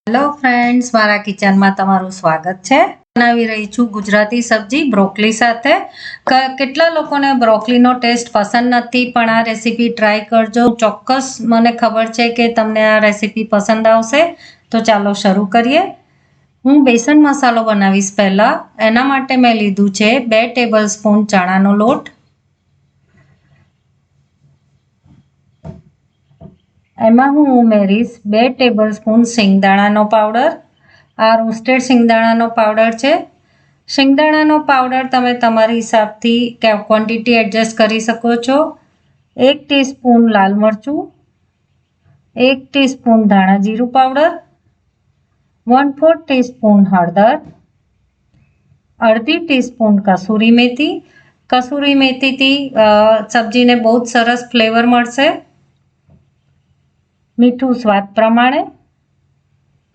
Hello friends, મારા કિચનમાં તમારું સ્વાગત છે. બનાવી રહી છું ગુજરાતી સબ્જી બ્રોકલી સાથે. કેટલા લોકોને બ્રોકલીનો ટેસ્ટ પસંદ નથી, પણ આ રેસીપી ટ્રાય કરજો. ચોક્કસ મને ખબર છે કે તમને આ રેસીપી પસંદ આવશે. તો ચાલો શરૂ કરીએ. હું બેસન મસાલો બનાવીશ. પહેલા એના માટે મેં લીધું છે 2 ટેબલસ્પૂન ચણાનો લોટ. એમાં હું ઉમેરીશ 2 ટેબલસ્પૂન સિંગદાણાનો પાવડર. આ રોસ્ટેડ સિંગદાણાનો પાવડર છે. સિંગદાણાનો પાવડર તમે તમારી હિસાબથી ક્વોન્ટિટી એડજસ્ટ કરી શકો છો. 1 ટીસ્પૂન લાલ મરચું, 1 ટીસ્પૂન ધાણા જીરું પાવડર, 1/4 ટીસ્પૂન હળદર, અડધી ટીસ્પૂન કસૂરી મેથી. કસૂરી મેથીથી સબ્જીને બહુ જ સરસ ફ્લેવર મળશે. મીઠું સ્વાદ પ્રમાણે.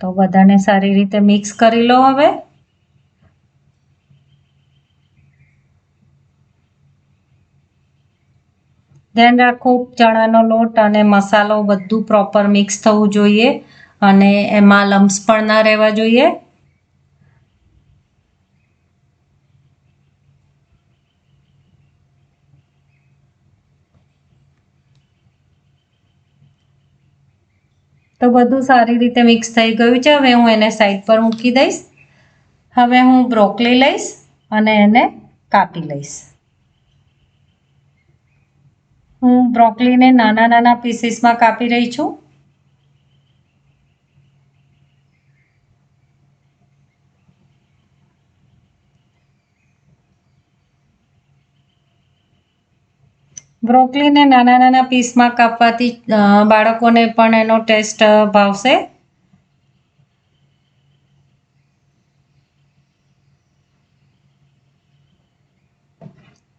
તો બધાને સારી રીતે મિક્સ કરી લો. હવે ધ્યાન રાખો ચણાનો લોટ અને મસાલો બધું પ્રોપર મિક્સ થવું જોઈએ અને એમાં લમ્સ પણ ના રહેવા જોઈએ. તો બધું સારી રીતે મિક્સ થઈ ગયું છે. હવે હું એને સાઈડ પર મૂકી દઈશ. હવે હું બ્રોકલી લઈશ અને એને કાપી લઈશ. હું બ્રોકલીને નાના નાના પીસીસમાં કાપી રહી છું. બ્રોકલીને નાના નાના પીસમાં કાપવાથી બાળકોને પણ એનો ટેસ્ટ ભાવશે.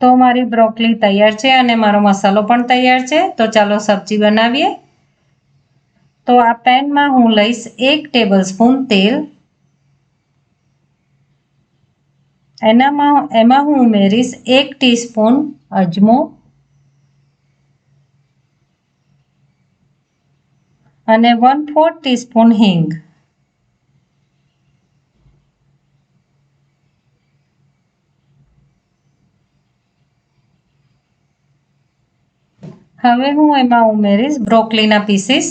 તો મારી બ્રોકલી તૈયાર છે અને મારો મસાલો પણ તૈયાર છે. તો ચાલો સબ્જી બનાવીએ. તો આ પેનમાં હું લઈશ 1 ટેબલસ્પૂન તેલ. એમાં હું ઉમેરીશ 1 ટીસ્પૂન અજમો અને 1/4 ટીસ્પૂન હિંગ. હવે હું એમાં ઉમેરીશ બ્રોકલીના પીસીસ.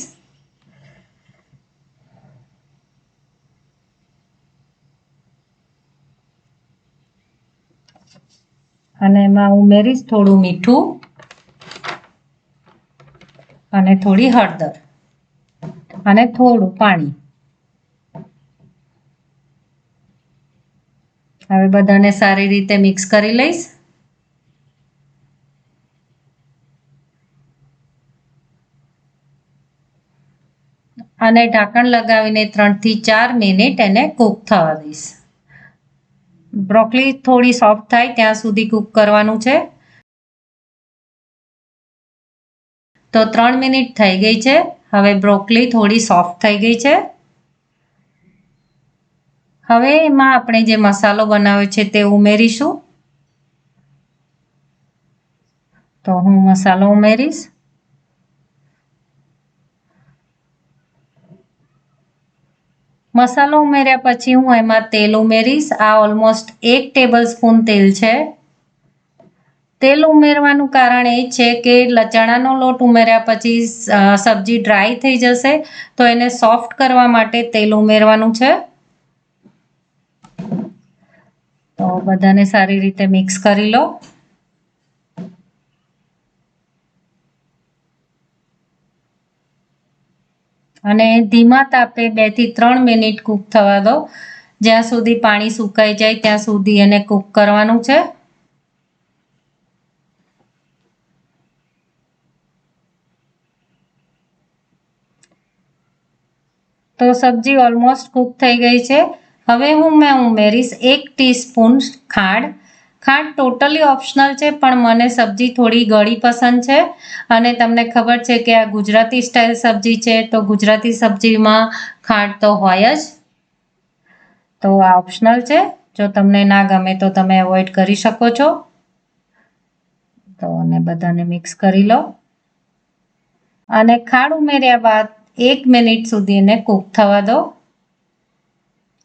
અને એમાં ઉમેરીશ થોડું મીઠું અને થોડી હળદર અને થોડું પાણી. હવે બધાને સારી રીતે મિક્સ કરી લઈશ. અને ઢાંકણ લગાવીને 3 થી 4 મિનિટ એને કૂક થવા દઈશ. બ્રોકલી થોડી સોફ્ટ થાય ત્યાં સુધી કૂક કરવાનું છે. તો 3 મિનિટ થઈ ગઈ છે. હવે બ્રોકલી થોડી સોફ્ટ થઈ ગઈ છે. હવે એમાં આપણે જે મસાલો બનાવ્યો છે તે ઉમેરીશું. તો હું મસાલો ઉમેરીશ. મસાલો ઉમેર્યા પછી હું એમાં તેલ ઉમેરીશ. આ ઓલમોસ્ટ 1 ટેબલસ્પૂન તેલ છે. તેલ ઉમેરવાનું કારણ એ છે કે ચણાનો લોટ ઉમેર્યા પછી સબ્જી ડ્રાય થઈ જશે, તો એને સોફ્ટ કરવા માટે તેલ ઉમેરવાનું છે. તો બધાને સારી રીતે મિક્સ કરી લો. અને ધીમા તાપે 2 થી 3 મિનિટ કૂક થવા દો. જ્યાં સુધી પાણી સુકાઈ જાય ત્યાં સુધી એને કૂક કરવાનું છે. તો સબ્જી ઓલમોસ્ટ કૂક થઈ ગઈ છે. હવે મેં ઉમેરીશ 1 ટીસ્પૂન ખાંડ. ખાંડ ટોટલી ઓપ્શનલ છે, પણ મને સબ્જી થોડી ગળી પસંદ છે અને તમને ખબર છે કે આ ગુજરાતી સ્ટાઇલ સબ્જી છે, તો ગુજરાતી સબ્જીમાં ખાંડ તો હોય જ. તો આ ઓપ્શનલ છે. જો તમને ના ગમે તો તમે અવોઇડ કરી શકો છો. તો અને બધાને મિક્સ કરી લો. અને ખાંડ ઉમેર્યા બાદ 1 મિનિટ સુધી એને કૂક થવા દો.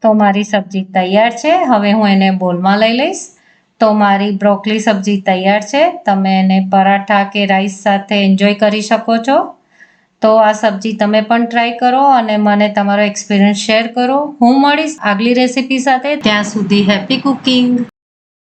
તો મારી સબ્જી તૈયાર છે. હવે હું એને બોલમાં લઈ લઈશ. તો મારી બ્રોકલી સબ્જી તૈયાર છે. તમે એને પરાઠા કે રાઈસ સાથે એન્જોય કરી શકો છો. તો આ સબ્જી તમે પણ ટ્રાય કરો અને મને તમારો એક્સપિરિયન્સ શેર કરો. હું મળીશ આગલી રેસીપી સાથે. ત્યાં સુધી હેપી કુકિંગ.